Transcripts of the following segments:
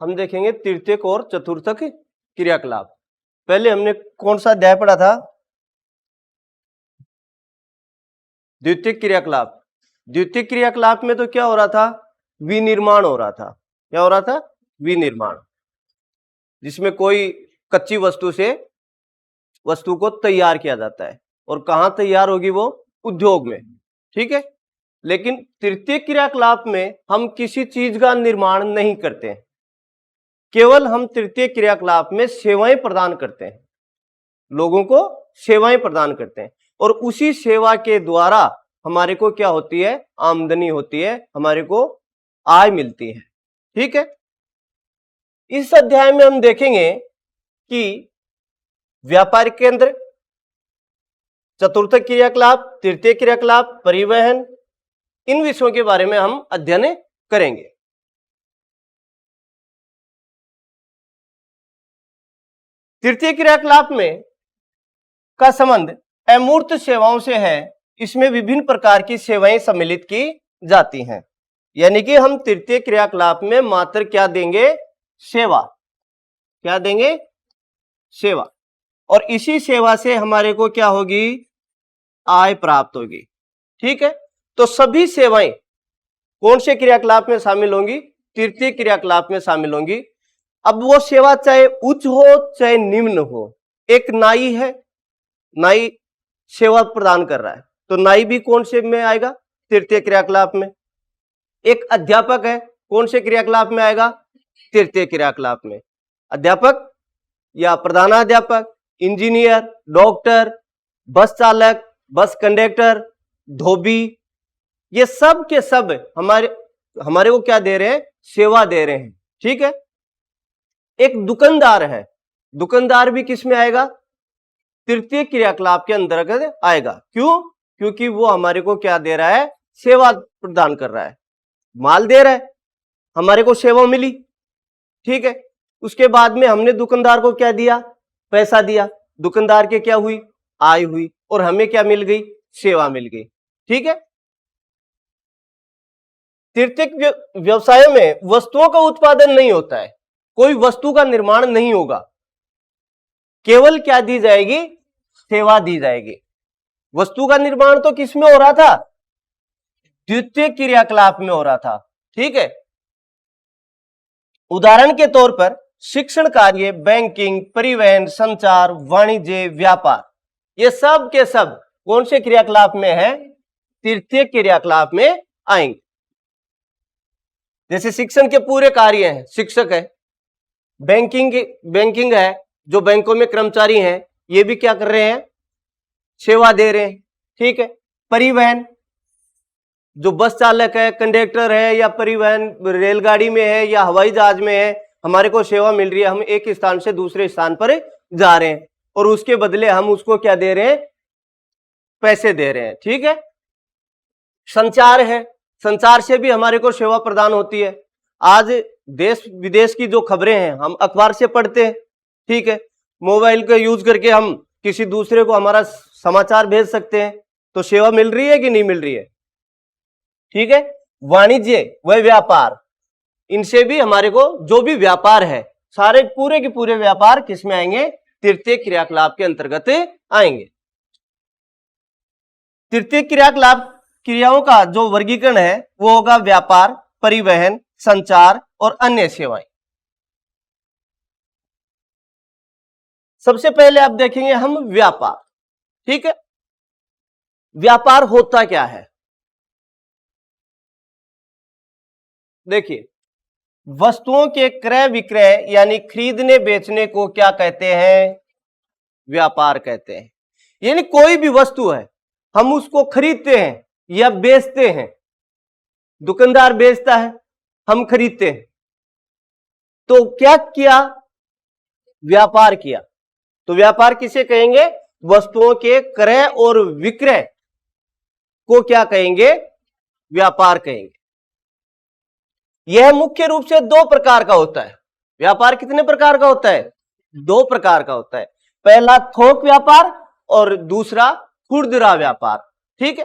हम देखेंगे तृतीयक और चतुर्थक क्रियाकलाप। पहले हमने कौन सा अध्याय पढ़ा था? द्वितीयक क्रियाकलाप। द्वितीयक क्रियाकलाप में तो क्या हो रहा था? विनिर्माण हो रहा था। क्या हो रहा था? विनिर्माण, जिसमें कोई कच्ची वस्तु से वस्तु को तैयार किया जाता है। और कहां तैयार होगी वो? उद्योग में। ठीक है। लेकिन तृतीय क्रियाकलाप में हम किसी चीज का निर्माण नहीं करते हैं, केवल हम तृतीय क्रियाकलाप में सेवाएं प्रदान करते हैं, लोगों को सेवाएं प्रदान करते हैं, और उसी सेवा के द्वारा हमारे को क्या होती है? आमदनी होती है, हमारे को आय मिलती है। ठीक है। इस अध्याय में हम देखेंगे कि व्यापार केंद्र, चतुर्थ क्रियाकलाप, तृतीय क्रियाकलाप, परिवहन, इन विषयों के बारे में हम अध्ययन करेंगे। तृतीय क्रियाकलाप में का संबंध अमूर्त सेवाओं से है। इसमें विभिन्न प्रकार की सेवाएं सम्मिलित की जाती हैं। यानी कि हम तृतीय क्रियाकलाप में मात्र क्या देंगे? सेवा। क्या देंगे? सेवा। और इसी सेवा से हमारे को क्या होगी? आय प्राप्त होगी। ठीक है। तो सभी सेवाएं कौन से क्रियाकलाप में शामिल होंगी? तृतीय क्रियाकलाप में शामिल होंगी। अब वो सेवा चाहे उच्च हो चाहे निम्न हो। एक नाई है, नाई सेवा प्रदान कर रहा है, तो नाई भी कौन से में आएगा? तृतीय क्रियाकलाप में। एक अध्यापक है, कौन से क्रियाकलाप में आएगा? तृतीय क्रियाकलाप में। अध्यापक या प्रधानाध्यापक, इंजीनियर, डॉक्टर, बस चालक, बस कंडक्टर, धोबी, ये सब के सब हमारे को क्या दे रहे हैं? सेवा दे रहे हैं। ठीक है। एक दुकानदार है, दुकानदार भी किस में आएगा? तृतीय क्रियाकलाप के अंतर्गत आएगा। क्यों? क्योंकि वो हमारे को क्या दे रहा है? सेवा प्रदान कर रहा है, माल दे रहा है, हमारे को सेवा मिली। ठीक है। उसके बाद में हमने दुकानदार को क्या दिया? पैसा दिया। दुकानदार के क्या हुई? आय हुई। और हमें क्या मिल गई? सेवा मिल गई। ठीक है। तृतीय व्यवसायों में वस्तुओं का उत्पादन नहीं होता है, कोई वस्तु का निर्माण नहीं होगा, केवल क्या दी जाएगी? सेवा दी जाएगी। वस्तु का निर्माण तो किस में हो रहा था? द्वितीय क्रियाकलाप में हो रहा था। ठीक है। उदाहरण के तौर पर शिक्षण कार्य, बैंकिंग, परिवहन, संचार, वाणिज्य, व्यापार, ये सब के सब कौन से क्रियाकलाप में है? तृतीय क्रियाकलाप में आएंगे। जैसे शिक्षण के पूरे कार्य हैं, शिक्षक है, बैंकिंग है, जो बैंकों में कर्मचारी हैं, ये भी क्या कर रहे हैं? सेवा दे रहे हैं। ठीक है। परिवहन, जो बस चालक है, कंडक्टर है, या परिवहन रेलगाड़ी में है या हवाई जहाज में है, हमारे को सेवा मिल रही है, हम एक स्थान से दूसरे स्थान पर जा रहे हैं और उसके बदले हम उसको क्या दे रहे हैं? पैसे दे रहे हैं। ठीक है। संचार है, संचार से भी हमारे को सेवा प्रदान होती है। आज देश विदेश की जो खबरें हैं हम अखबार से पढ़ते हैं। ठीक है। मोबाइल का यूज करके हम किसी दूसरे को हमारा समाचार भेज सकते हैं, तो सेवा मिल रही है कि नहीं मिल रही है? ठीक है। वाणिज्य व व्यापार, इनसे भी हमारे को जो भी व्यापार है, सारे पूरे के पूरे व्यापार किस में आएंगे? तृतीय क्रियाकलाप के अंतर्गत आएंगे। तृतीय क्रियाकलाप क्रियाओं का जो वर्गीकरण है वो होगा व्यापार, परिवहन, संचार और अन्य सेवाएं। सबसे पहले आप देखेंगे हम व्यापार। ठीक है। व्यापार होता क्या है? देखिए, वस्तुओं के क्रय विक्रय यानी खरीदने बेचने को क्या कहते हैं? व्यापार कहते हैं। यानी कोई भी वस्तु है, हम उसको खरीदते हैं या बेचते हैं। दुकानदार बेचता है, हम खरीदते हैं, तो क्या किया? व्यापार किया। तो व्यापार किसे कहेंगे? वस्तुओं के क्रय और विक्रय को क्या कहेंगे? व्यापार कहेंगे। यह मुख्य रूप से दो प्रकार का होता है। व्यापार कितने प्रकार का होता है? दो प्रकार का होता है। पहला थोक व्यापार और दूसरा खुदरा व्यापार। ठीक है।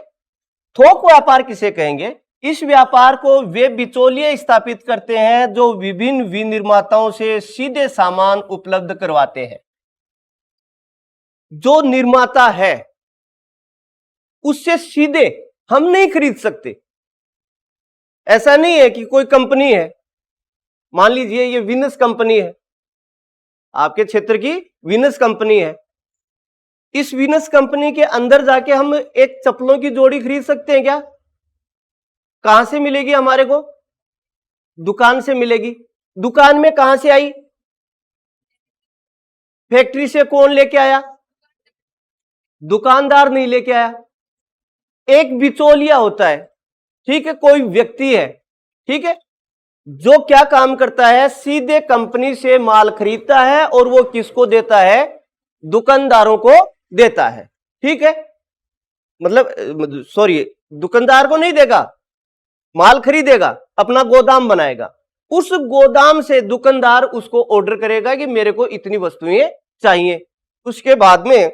थोक व्यापार किसे कहेंगे? इस व्यापार को वे बिचौलिए स्थापित करते हैं जो विभिन्न विनिर्माताओं से सीधे सामान उपलब्ध करवाते हैं। जो निर्माता है उससे सीधे हम नहीं खरीद सकते। ऐसा नहीं है कि कोई कंपनी है, मान लीजिए ये विनस कंपनी है, आपके क्षेत्र की विनस कंपनी है, इस विनस कंपनी के अंदर जाके हम एक चप्पलों की जोड़ी खरीद सकते हैं क्या? कहां से मिलेगी हमारे को? दुकान से मिलेगी। दुकान में कहां से आई? फैक्ट्री से कौन लेके आया? दुकानदार नहीं लेके आया, एक बिचौलिया होता है, ठीक है, कोई व्यक्ति है, ठीक है, जो क्या काम करता है, सीधे कंपनी से माल खरीदता है और वो किसको देता है? दुकानदारों को देता है, ठीक है, मतलब सॉरी, दुकानदार को नहीं देगा, माल खरीदेगा, अपना गोदाम बनाएगा, उस गोदाम से दुकानदार उसको ऑर्डर करेगा कि मेरे को इतनी वस्तुएं चाहिए, उसके बाद में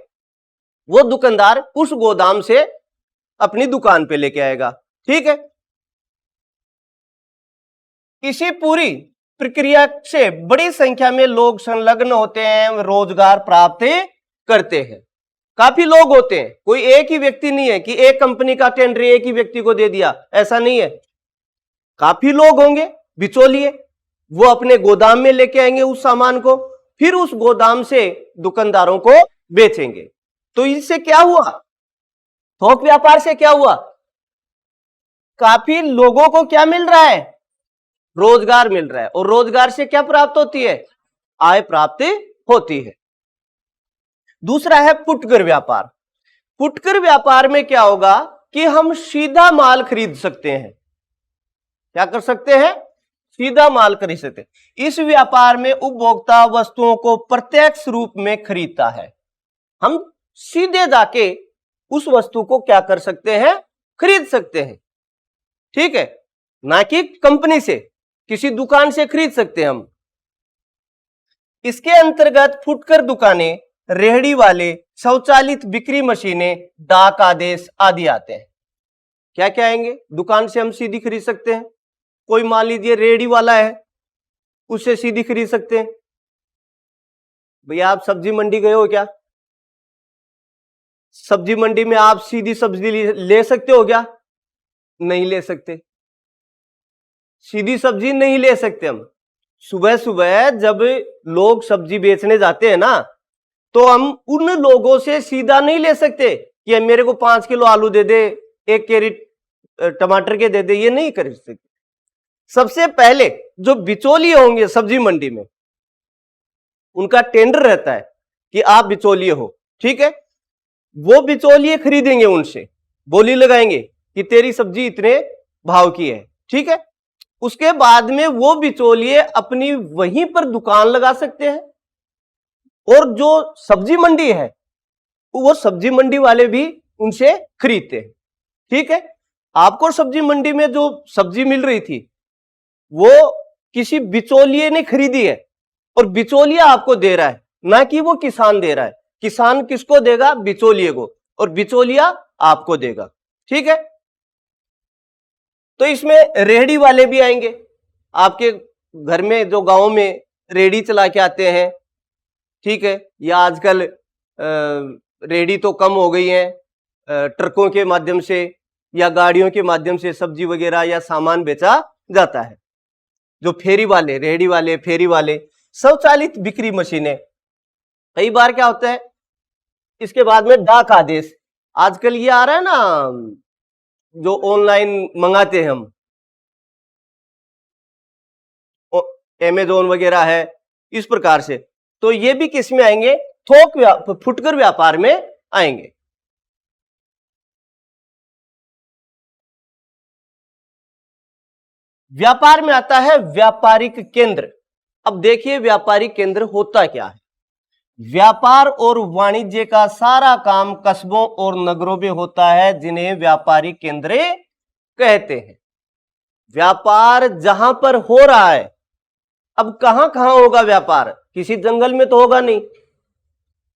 वो दुकानदार उस गोदाम से अपनी दुकान पे लेके आएगा, ठीक है। इसी पूरी प्रक्रिया से बड़ी संख्या में लोग संलग्न होते हैं, रोजगार प्राप्त करते हैं। काफी लोग होते हैं, कोई एक ही व्यक्ति नहीं है कि एक कंपनी का टेंडर एक ही व्यक्ति को दे दिया, ऐसा नहीं है। काफी लोग होंगे बिचौलिए, वो अपने गोदाम में लेके आएंगे उस सामान को, फिर उस गोदाम से दुकानदारों को बेचेंगे। तो इससे क्या हुआ? थोक व्यापार से क्या हुआ? काफी लोगों को क्या मिल रहा है? रोजगार मिल रहा है, और रोजगार से क्या प्राप्त होती है? आय प्राप्त होती है। दूसरा है फुटकर व्यापार। फुटकर व्यापार में क्या होगा कि हम सीधा माल खरीद सकते हैं। क्या कर सकते हैं? सीधा माल खरीद सकते हैं। इस व्यापार में उपभोक्ता वस्तुओं को प्रत्यक्ष रूप में खरीदता है। हम सीधे जाके उस वस्तु को क्या कर सकते हैं? खरीद सकते हैं, ठीक है, ना कि कंपनी से, किसी दुकान से खरीद सकते हैं हम। इसके अंतर्गत फुटकर दुकानें, रेहड़ी वाले, स्वचालित बिक्री मशीनें, डाक आदेश आदि आते हैं। क्या क्या आएंगे? दुकान से हम सीधी खरीद सकते हैं, कोई मान लीजिए रेहड़ी वाला है, उससे सीधी खरीद सकते हैं। भैया आप सब्जी मंडी गए हो क्या? सब्जी मंडी में आप सीधी सब्जी ले सकते हो क्या? नहीं ले सकते, सीधी सब्जी नहीं ले सकते हम। सुबह सुबह जब लोग सब्जी बेचने जाते हैं ना, तो हम उन लोगों से सीधा नहीं ले सकते कि मेरे को 5 किलो आलू दे दे, 1 कैरेट टमाटर के दे दे, ये नहीं कर सकते। सबसे पहले जो बिचौलिए होंगे सब्जी मंडी में, उनका टेंडर रहता है कि आप बिचौलिए हो, ठीक है, वो बिचौलिए खरीदेंगे, उनसे बोली लगाएंगे कि तेरी सब्जी इतने भाव की है, ठीक है। उसके बाद में वो बिचौलिए अपनी वहीं पर दुकान लगा सकते हैं, और जो सब्जी मंडी है वो सब्जी मंडी वाले भी उनसे खरीदते हैं, ठीक है। आपको सब्जी मंडी में जो सब्जी मिल रही थी वो किसी बिचौलिए ने खरीदी है, और बिचौलिया आपको दे रहा है, ना कि वो किसान दे रहा है। किसान किसको देगा? बिचौलिए को, और बिचौलिया आपको देगा, ठीक है। तो इसमें रेहड़ी वाले भी आएंगे, आपके घर में जो गांव में रेहड़ी चला के आते हैं, ठीक है, या आजकल रेहड़ी तो कम हो गई है, ट्रकों के माध्यम से या गाड़ियों के माध्यम से सब्जी वगैरह या सामान बेचा जाता है। जो फेरी वाले, रेहड़ी वाले, फेरी वाले, स्वचालित बिक्री मशीनें, कई बार क्या होता है, इसके बाद में डाक आदेश, आजकल ये आ रहा है ना, जो ऑनलाइन मंगाते हैं हम, अमेज़न वगैरह है, इस प्रकार से, तो ये भी किस में आएंगे? फुटकर व्यापार में आएंगे। व्यापार में आता है व्यापारिक केंद्र। अब देखिए व्यापारिक केंद्र होता क्या है। व्यापार और वाणिज्य का सारा काम कस्बों और नगरों में होता है, जिन्हें व्यापारिक केंद्र कहते हैं। व्यापार जहां पर हो रहा है, अब कहां कहां होगा व्यापार? किसी जंगल में तो होगा नहीं,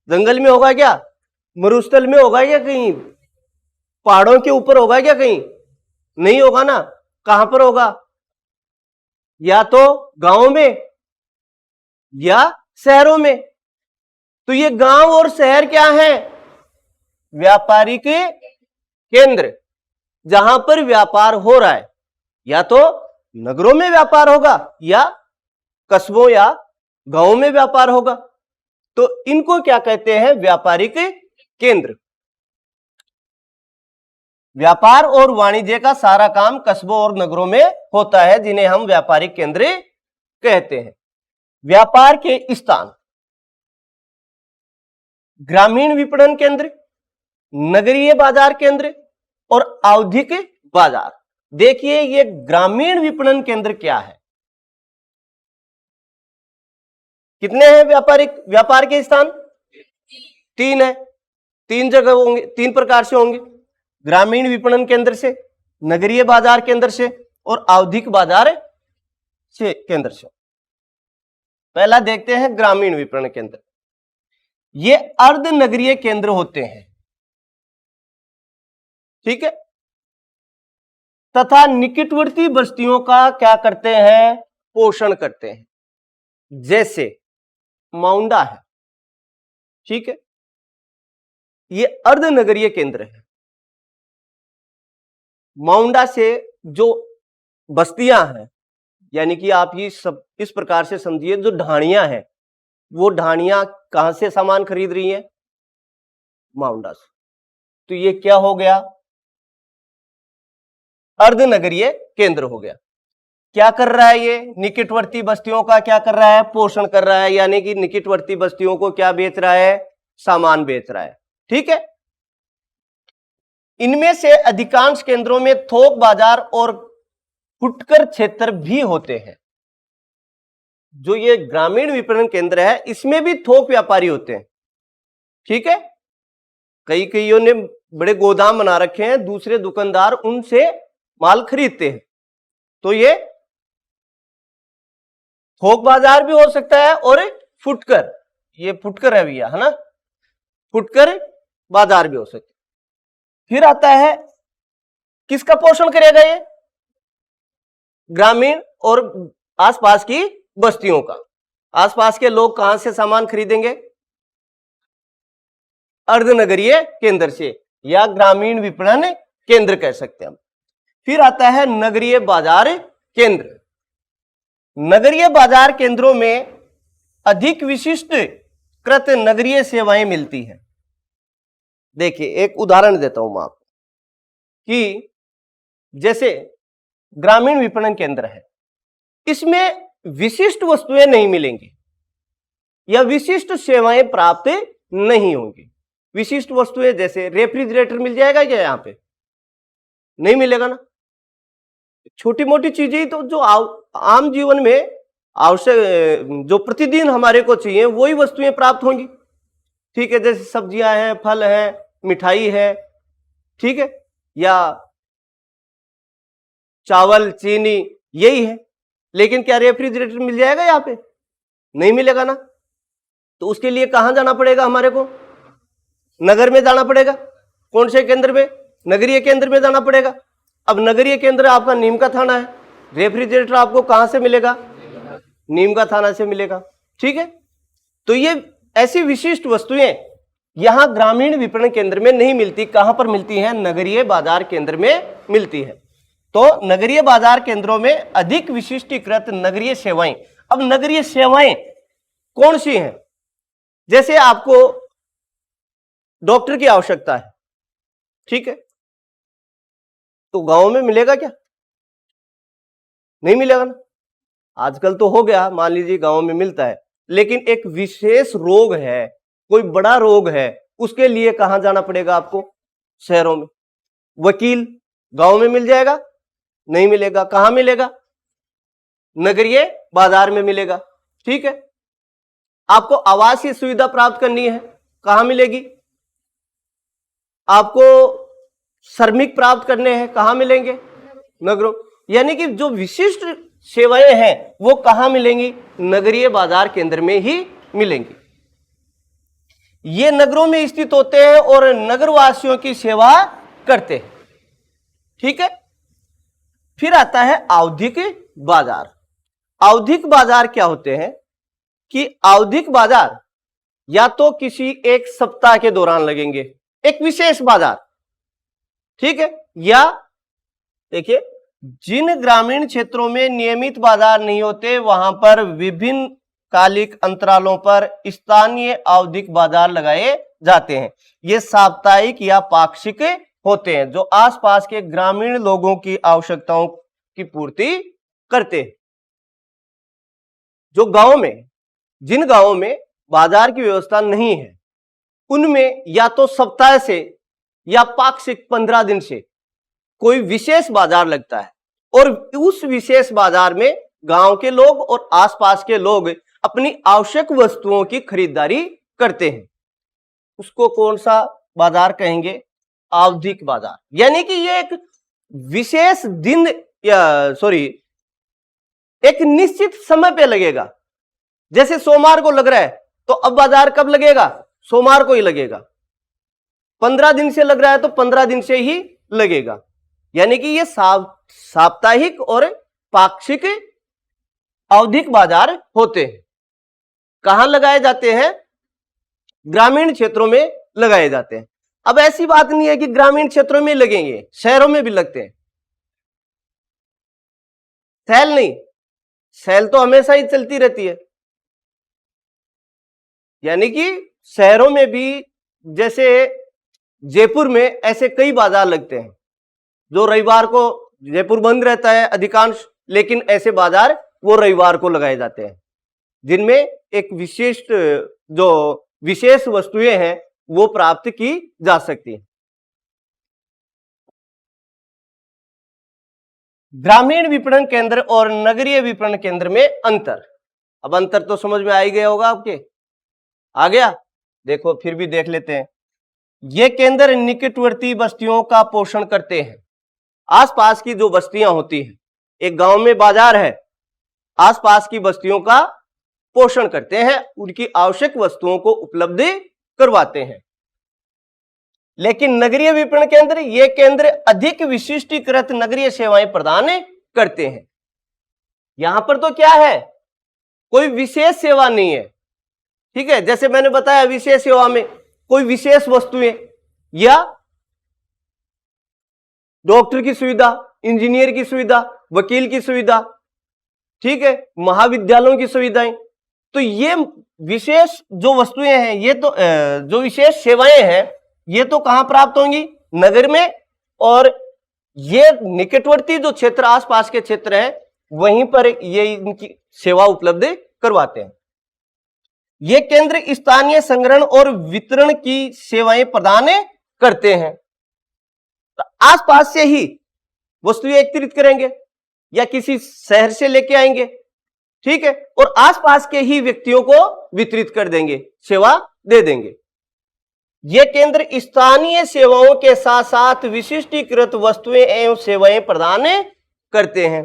जंगल में होगा क्या? मरुस्थल में होगा क्या? कहीं पहाड़ों के ऊपर होगा क्या? कहीं नहीं होगा ना। कहां पर होगा? या तो गांव में या शहरों में। तो ये गांव और शहर क्या है? व्यापारिक केंद्र, जहां पर व्यापार हो रहा है। या तो नगरों में व्यापार होगा या कस्बों या गांवों में व्यापार होगा। तो इनको क्या कहते हैं? व्यापारिक केंद्र। व्यापार और वाणिज्य का सारा काम कस्बों और नगरों में होता है, जिन्हें हम व्यापारिक केंद्र कहते हैं। व्यापार के स्थान: ग्रामीण विपणन केंद्र, नगरीय बाजार केंद्र और आवधिक बाजार। देखिए ये ग्रामीण विपणन केंद्र क्या है? कितने हैं व्यापार के स्थान? 3 है। 3 जगह होंगे, 3 प्रकार से होंगे। ग्रामीण विपणन केंद्र से, नगरीय बाजार केंद्र से और आवधिक बाजार से केंद्र से। पहला देखते हैं ग्रामीण विपणन केंद्र। ये अर्ध नगरीय केंद्र होते हैं, ठीक है, तथा निकटवर्ती बस्तियों का क्या करते हैं? पोषण करते हैं। जैसे माउंडा है, ठीक है, ये अर्ध नगरीय केंद्र है। माउंडा से जो बस्तियां हैं, यानी कि आप ये सब इस प्रकार से समझिए, जो ढाणियां हैं, वो ढाणियां कहां से सामान खरीद रही हैं? माउंडा से। तो ये क्या हो गया? अर्ध नगरीय केंद्र हो गया। क्या कर रहा है ये? निकटवर्ती बस्तियों का क्या कर रहा है? पोषण कर रहा है, यानी कि निकटवर्ती बस्तियों को क्या बेच रहा है? सामान बेच रहा है, ठीक है। इनमें से अधिकांश केंद्रों में थोक बाजार और फुटकर क्षेत्र भी होते हैं। जो ये ग्रामीण विपणन केंद्र है, इसमें भी थोक व्यापारी होते हैं, ठीक है। कईयों ने बड़े गोदाम बना रखे हैं, दूसरे दुकानदार उनसे माल खरीदते हैं। तो ये थोक बाजार भी हो सकता है और फुटकर, ये फुटकर है भैया, है ना, फुटकर बाजार भी हो सकता है। फिर आता है किसका पोषण करेगा ये? ग्रामीण और आसपास की बस्तियों का। आसपास के लोग कहां से सामान खरीदेंगे? अर्धनगरीय केंद्र से, या ग्रामीण विपणन केंद्र कह सकते हैं हम। फिर आता है नगरीय बाजार केंद्र। नगरीय बाजार केंद्रों में अधिक विशिष्ट कृत नगरीय सेवाएं मिलती हैं। देखिए एक उदाहरण देता हूं मैं आपको, कि जैसे ग्रामीण विपणन केंद्र है, इसमें विशिष्ट वस्तुएं नहीं मिलेंगी या विशिष्ट सेवाएं प्राप्त नहीं होंगी। विशिष्ट वस्तुएं जैसे रेफ्रिजरेटर मिल जाएगा क्या? यहां पे नहीं मिलेगा ना। छोटी मोटी चीजें तो जो आम जीवन में आवश्यक, जो प्रतिदिन हमारे को चाहिए, वही वस्तुएं प्राप्त होंगी, ठीक है। जैसे सब्जियां हैं, फल हैं, मिठाई है, ठीक है, या चावल, चीनी, यही है। लेकिन क्या रेफ्रिजरेटर मिल जाएगा यहाँ पे? नहीं मिलेगा ना। तो उसके लिए कहां जाना पड़ेगा हमारे को? नगर में जाना पड़ेगा। कौन से केंद्र में? नगरीय केंद्र में जाना पड़ेगा। अब नगरीय केंद्र आपका नीम का थाना है, रेफ्रिजरेटर आपको कहां से मिलेगा? नीम का थाना से मिलेगा, ठीक है। तो ये ऐसी विशिष्ट वस्तुएं यहां ग्रामीण विपणन केंद्र में नहीं मिलती। कहां पर मिलती हैं? नगरीय बाजार केंद्र में मिलती है। तो नगरीय बाजार केंद्रों में अधिक विशिष्टीकृत नगरीय सेवाएं। अब नगरीय सेवाएं कौन सी हैं? जैसे आपको डॉक्टर की आवश्यकता है, ठीक है, तो गांव में मिलेगा क्या? नहीं मिलेगा ना। आजकल तो हो गया, मान लीजिए गांव में मिलता है, लेकिन एक विशेष रोग है, कोई बड़ा रोग है, उसके लिए कहां जाना पड़ेगा आपको? शहरों में। वकील गांव में मिल जाएगा? नहीं मिलेगा। कहां मिलेगा? नगरीय बाजार में मिलेगा, ठीक है। आपको आवासीय सुविधा प्राप्त करनी है, कहां मिलेगी? आपको श्रमिक प्राप्त करने हैं, कहां मिलेंगे? नगरों। यानी कि जो विशिष्ट सेवाएं हैं वो कहां मिलेंगी? नगरीय बाजार केंद्र में ही मिलेंगी। ये नगरों में स्थित होते हैं और नगरवासियों की सेवा करते हैं, ठीक है। फिर आता है आवधिक बाजार। आवधिक बाजार क्या होते हैं कि आवधिक बाजार या तो किसी एक सप्ताह के दौरान लगेंगे, एक विशेष बाजार, ठीक है, या देखिए जिन ग्रामीण क्षेत्रों में नियमित बाजार नहीं होते वहां पर विभिन्न कालिक अंतरालों पर स्थानीय आवधिक बाजार लगाए जाते हैं। ये साप्ताहिक या पाक्षिक होते हैं जो आसपास के ग्रामीण लोगों की आवश्यकताओं की पूर्ति करते हैं। जो गांव में, जिन गांवों में बाजार की व्यवस्था नहीं है उनमें या तो सप्ताह से या पाक्षिक 15 दिन से कोई विशेष बाजार लगता है और उस विशेष बाजार में गांव के लोग और आसपास के लोग अपनी आवश्यक वस्तुओं की खरीदारी करते हैं। उसको कौन सा बाजार कहेंगे? आवधिक बाजार। यानी कि ये एक विशेष दिन एक निश्चित समय पे लगेगा। जैसे सोमवार को लग रहा है तो अब बाजार कब लगेगा? सोमवार को ही लगेगा। 15 दिन से लग रहा है तो 15 दिन से ही लगेगा। यानी कि ये साप्ताहिक और पाक्षिक आवधिक बाजार होते हैं। कहां लगाए जाते हैं? ग्रामीण क्षेत्रों में लगाए जाते हैं। अब ऐसी बात नहीं है कि ग्रामीण क्षेत्रों में लगेंगे, शहरों में भी लगते हैं। सेल नहीं, सेल तो हमेशा ही चलती रहती है। यानी कि शहरों में भी, जैसे जयपुर में ऐसे कई बाजार लगते हैं जो रविवार को, जयपुर बंद रहता है अधिकांश, लेकिन ऐसे बाजार वो रविवार को लगाए जाते हैं जिनमें एक विशेष वस्तुएं हैं वो प्राप्त की जा सकती हैं। ग्रामीण विपणन केंद्र और नगरीय विपणन केंद्र में अंतर। अब अंतर तो समझ में आ ही गया होगा आपके, आ गया? देखो फिर भी देख लेते हैं। ये केंद्र निकटवर्ती बस्तियों का पोषण करते हैं। आसपास की जो बस्तियां होती हैं, एक गांव में बाजार है, आसपास की बस्तियों का पोषण करते हैं, उनकी आवश्यक वस्तुओं को उपलब्ध करवाते हैं। लेकिन नगरीय विपणन केंद्र, ये केंद्र अधिक विशिष्टीकृत नगरीय सेवाएं प्रदान करते हैं। यहां पर तो क्या है, कोई विशेष सेवा नहीं है, ठीक है। जैसे मैंने बताया विशेष सेवा में कोई विशेष वस्तुएं या डॉक्टर की सुविधा, इंजीनियर की सुविधा, वकील की सुविधा, ठीक है, महाविद्यालयों की सुविधाएं, तो ये विशेष जो वस्तुएं हैं, ये तो जो विशेष सेवाएं हैं, ये तो कहां प्राप्त होंगी? नगर में। और ये निकटवर्ती जो क्षेत्र, आसपास के क्षेत्र है, वहीं पर ये इनकी सेवा उपलब्ध करवाते हैं। ये केंद्र स्थानीय संग्रहण और वितरण की सेवाएं प्रदान करते हैं। तो आसपास से ही वस्तुएं एकत्रित करेंगे या किसी शहर से लेके आएंगे, ठीक है, और आसपास के ही व्यक्तियों को वितरित कर देंगे, सेवा दे देंगे। ये केंद्र स्थानीय सेवाओं के साथ साथ विशिष्टीकृत वस्तुएं एवं सेवाएं प्रदान करते हैं।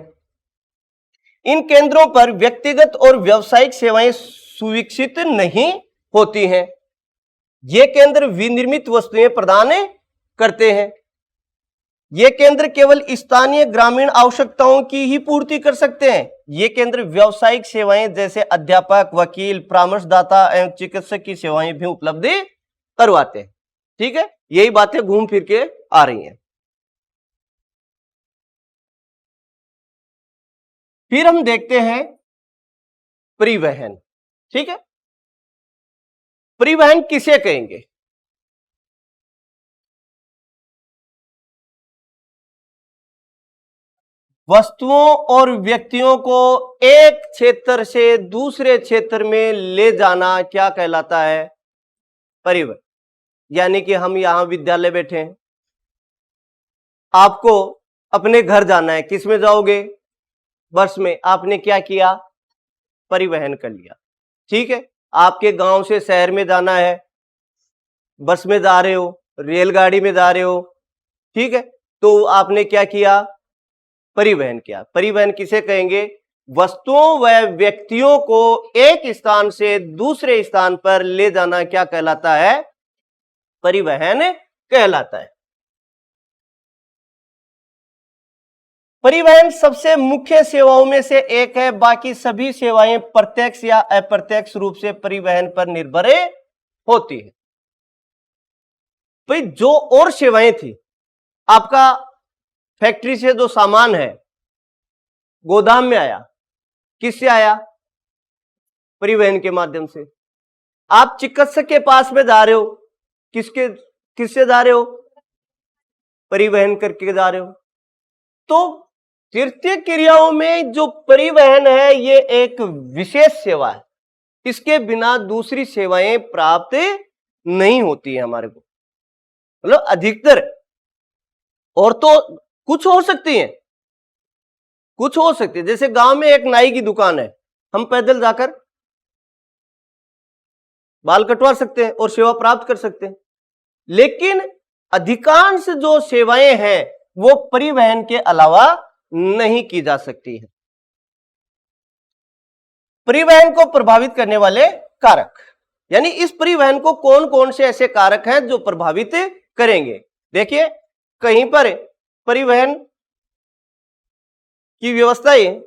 इन केंद्रों पर व्यक्तिगत और व्यावसायिक सेवाएं सुविकसित नहीं होती हैं। ये केंद्र विनिर्मित वस्तुएं प्रदान करते हैं। ये केंद्र केवल स्थानीय ग्रामीण आवश्यकताओं की ही पूर्ति कर सकते हैं। ये केंद्र व्यावसायिक सेवाएं जैसे अध्यापक, वकील, परामर्शदाता एवं चिकित्सक की सेवाएं भी उपलब्ध करवाते हैं, ठीक है। यही बातें घूम फिर के आ रही हैं। फिर हम देखते हैं परिवहन, ठीक है। परिवहन किसे कहेंगे? वस्तुओं और व्यक्तियों को एक क्षेत्र से दूसरे क्षेत्र में ले जाना क्या कहलाता है? परिवहन। यानी कि हम यहां विद्यालय बैठे हैं, आपको अपने घर जाना है, किस में जाओगे? बस में। आपने क्या किया? परिवहन कर लिया, ठीक है। आपके गांव से शहर में जाना है, बस में जा रहे हो, रेलगाड़ी में जा रहे हो, ठीक है, तो आपने क्या किया? परिवहन किया। परिवहन किसे कहेंगे? वस्तुओं व व्यक्तियों को एक स्थान से दूसरे स्थान पर ले जाना क्या कहलाता है? परिवहन कहलाता है। परिवहन सबसे मुख्य सेवाओं में से एक है, बाकी सभी सेवाएं प्रत्यक्ष या अप्रत्यक्ष रूप से परिवहन पर निर्भर होती है। भाई जो और सेवाएं थी, आपका फैक्ट्री से जो सामान है गोदाम में आया, किससे आया? परिवहन के माध्यम से। आप चिकित्सक के पास में जा रहे हो, किससे जा रहे हो? परिवहन करके जा रहे हो। तो तृतीय क्रियाओं में जो परिवहन है ये एक विशेष सेवा है, इसके बिना दूसरी सेवाएं प्राप्त नहीं होती है हमारे को। मतलब अधिकतर, और तो कुछ हो सकती है, कुछ हो सकती है, जैसे गांव में एक नाई की दुकान है, हम पैदल जाकर बाल कटवा सकते हैं और सेवा प्राप्त कर सकते हैं। लेकिन अधिकांश जो सेवाएं हैं वो परिवहन के अलावा नहीं की जा सकती है। परिवहन को प्रभावित करने वाले कारक, यानी इस परिवहन को कौन कौन से ऐसे कारक हैं जो प्रभावित करेंगे। देखिए, कहीं पर परिवहन की व्यवस्थाएं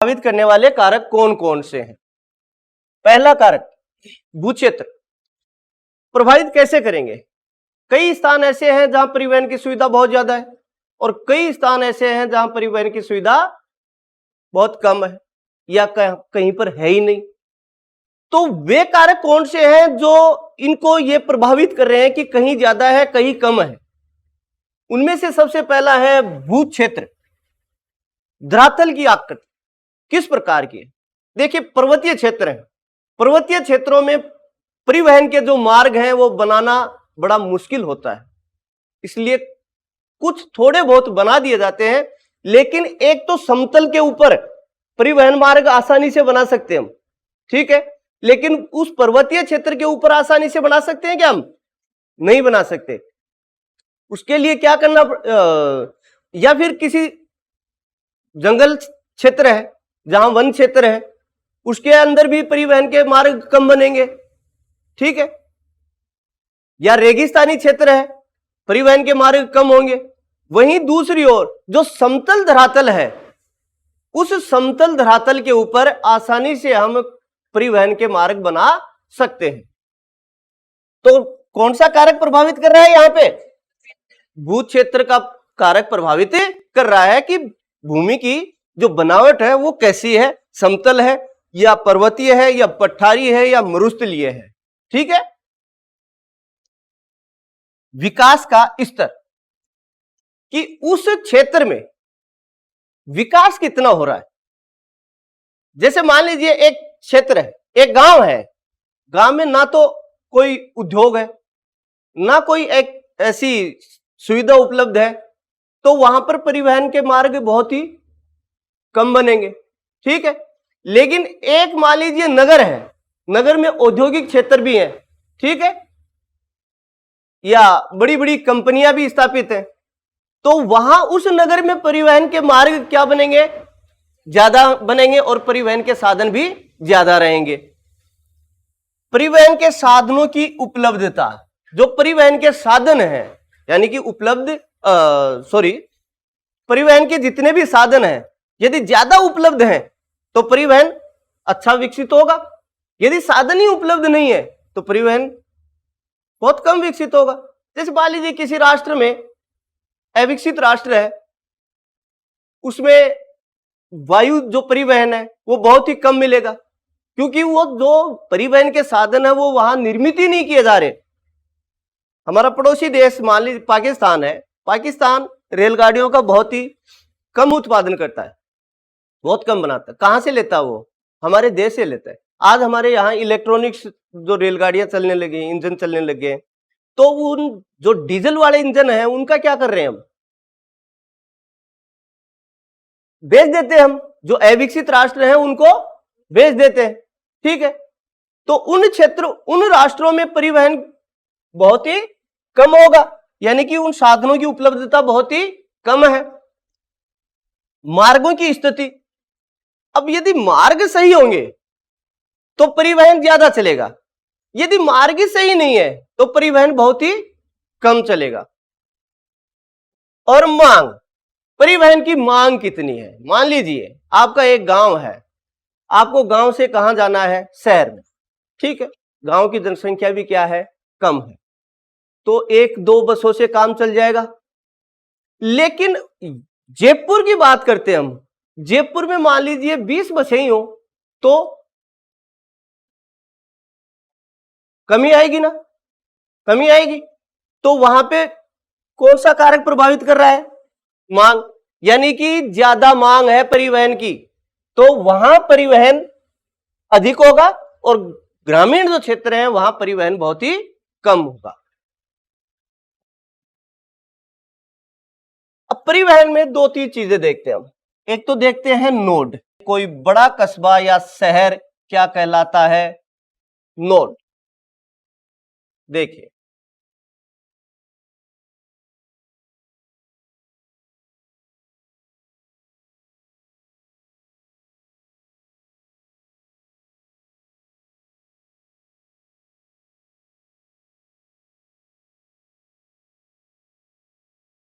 प्रभावित करने वाले कारक कौन कौन से हैं। पहला कारक भूक्षेत्र। प्रभावित कैसे करेंगे? कई स्थान ऐसे हैं जहां परिवहन की सुविधा बहुत ज्यादा है और कई स्थान ऐसे हैं जहां परिवहन की सुविधा बहुत कम है या कहीं पर है ही नहीं। तो वे कारक कौन से हैं जो इनको ये प्रभावित कर रहे हैं कि कहीं ज्यादा है कहीं कम है? उनमें से सबसे पहला है भूक्षेत्र। धरातल की आकृति किस प्रकार की है? देखिए, पर्वतीय क्षेत्र है, पर्वतीय क्षेत्रों में परिवहन के जो मार्ग हैं वो बनाना बड़ा मुश्किल होता है, इसलिए कुछ थोड़े बहुत बना दिए जाते हैं। लेकिन एक तो समतल के ऊपर परिवहन मार्ग आसानी से बना सकते हैं हम, ठीक है, लेकिन उस पर्वतीय क्षेत्र के ऊपर आसानी से बना सकते हैं क्या हम? नहीं बना सकते। उसके लिए क्या करना, या फिर किसी जंगल क्षेत्र है जहां वन क्षेत्र है उसके अंदर भी परिवहन के मार्ग कम बनेंगे, ठीक है, या रेगिस्तानी क्षेत्र है परिवहन के मार्ग कम होंगे। वहीं दूसरी ओर जो समतल धरातल है, उस समतल धरातल के ऊपर आसानी से हम परिवहन के मार्ग बना सकते हैं। तो कौन सा कारक प्रभावित कर रहा है यहां पे? भू क्षेत्र का कारक प्रभावित कर रहा है कि भूमि की जो बनावट है वो कैसी है, समतल है या पर्वतीय है या पठारी है या मरुस्थलीय है, ठीक है। विकास का स्तर, कि उस क्षेत्र में विकास कितना हो रहा है। जैसे मान लीजिए एक क्षेत्र है, एक गांव है, गांव में ना तो कोई उद्योग है ना कोई एक ऐसी सुविधा उपलब्ध है, तो वहां पर परिवहन के मार्ग बहुत ही कम बनेंगे, ठीक है। लेकिन एक मान लीजिए नगर है, नगर में औद्योगिक क्षेत्र भी है, ठीक है, या बड़ी बड़ी कंपनियां भी स्थापित हैं, तो वहां उस नगर में परिवहन के मार्ग क्या बनेंगे? ज्यादा बनेंगे और परिवहन के साधन भी ज्यादा रहेंगे। परिवहन के साधनों की उपलब्धता, जो परिवहन के साधन हैं, यानी कि परिवहन के जितने भी साधन हैं, यदि ज्यादा उपलब्ध हैं तो परिवहन अच्छा विकसित होगा, यदि साधन ही उपलब्ध नहीं है तो परिवहन बहुत कम विकसित होगा। जैसे मान लीजिए किसी राष्ट्र में, अविकसित राष्ट्र है, उसमें वायु जो परिवहन है वो बहुत ही कम मिलेगा, क्योंकि वो जो परिवहन के साधन है वो वहां निर्मित ही नहीं किए जा रहे। हमारा पड़ोसी देश मान लीजिए पाकिस्तान है, पाकिस्तान रेलगाड़ियों का बहुत ही कम उत्पादन करता है, बहुत कम बनाता है। कहां से लेता है वो? हमारे देश से लेता है। आज हमारे यहाँ इलेक्ट्रॉनिक्स जो रेलगाड़ियां चलने लगी, इंजन चलने लगे, तो उन जो डीजल वाले इंजन है उनका क्या कर रहे हैं हम? बेच देते हैं हम, जो अविकसित राष्ट्र हैं उनको बेच देते हैं। ठीक है। तो उन राष्ट्रों में परिवहन बहुत ही कम होगा, यानी कि उन साधनों की उपलब्धता बहुत ही कम है। मार्गों की स्थिति, अब यदि मार्ग सही होंगे तो परिवहन ज्यादा चलेगा, यदि मार्ग सही नहीं है तो परिवहन बहुत ही कम चलेगा। और मांग, परिवहन की मांग कितनी है। मान लीजिए आपका एक गांव है, आपको गांव से कहां जाना है, शहर में, ठीक है। गांव की जनसंख्या भी क्या है, कम है, तो 1-2 बसों से काम चल जाएगा। लेकिन जयपुर की बात करते हैं हम, जयपुर में मान लीजिए 20 बसें ही हो तो कमी आएगी ना, कमी आएगी। तो वहां पे कौन सा कारक प्रभावित कर रहा है, मांग, यानी कि ज्यादा मांग है परिवहन की तो वहां परिवहन अधिक होगा, और ग्रामीण जो क्षेत्र है वहां परिवहन बहुत ही कम होगा। अब परिवहन में 2-3 चीजें देखते हैं हम। एक तो देखते हैं नोड, कोई बड़ा कस्बा या शहर क्या कहलाता है, नोड। देखिए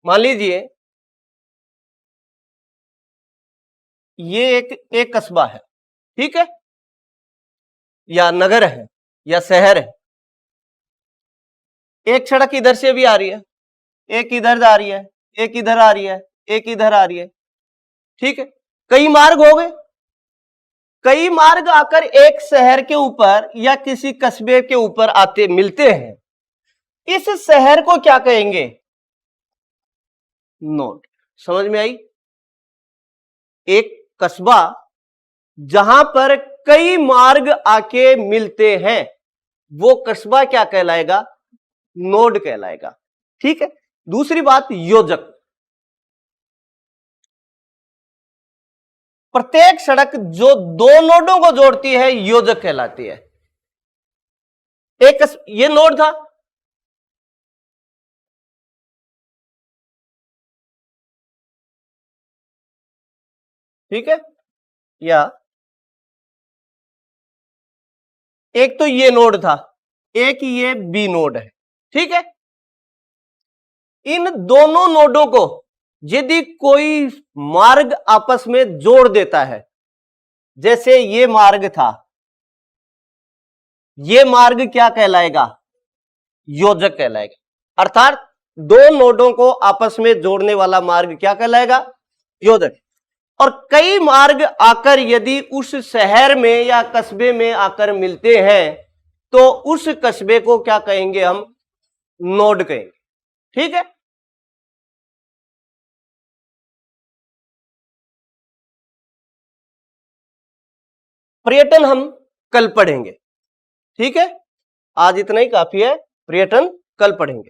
मान लीजिए ये एक कस्बा है, ठीक है, या नगर है या शहर है। एक सड़क इधर से भी आ रही है, एक इधर आ रही है, एक इधर आ रही है, एक इधर आ रही है, ठीक है। कई मार्ग हो गए, कई मार्ग आकर एक शहर के ऊपर या किसी कस्बे के ऊपर आते मिलते हैं, इस शहर को क्या कहेंगे, नोड। समझ में आई। एक कस्बा जहां पर कई मार्ग आके मिलते हैं वो कस्बा क्या कहलाएगा, नोड कहलाएगा, ठीक है। दूसरी बात, योजक। प्रत्येक सड़क जो 2 नोडों को जोड़ती है योजक कहलाती है। ये नोड था, ठीक है, या एक तो ये नोड था, एक ये बी नोड है, ठीक है। इन दोनों नोडों को यदि कोई मार्ग आपस में जोड़ देता है, जैसे ये मार्ग था, ये मार्ग क्या कहलाएगा, योजक कहलाएगा। अर्थात 2 नोडों को आपस में जोड़ने वाला मार्ग क्या कहलाएगा, योजक। और कई मार्ग आकर यदि उस शहर में या कस्बे में आकर मिलते हैं तो उस कस्बे को क्या कहेंगे, हम नोड कहेंगे, ठीक है। पर्यटन हम कल पढ़ेंगे, ठीक है। आज इतना ही काफी है, पर्यटन कल पढ़ेंगे।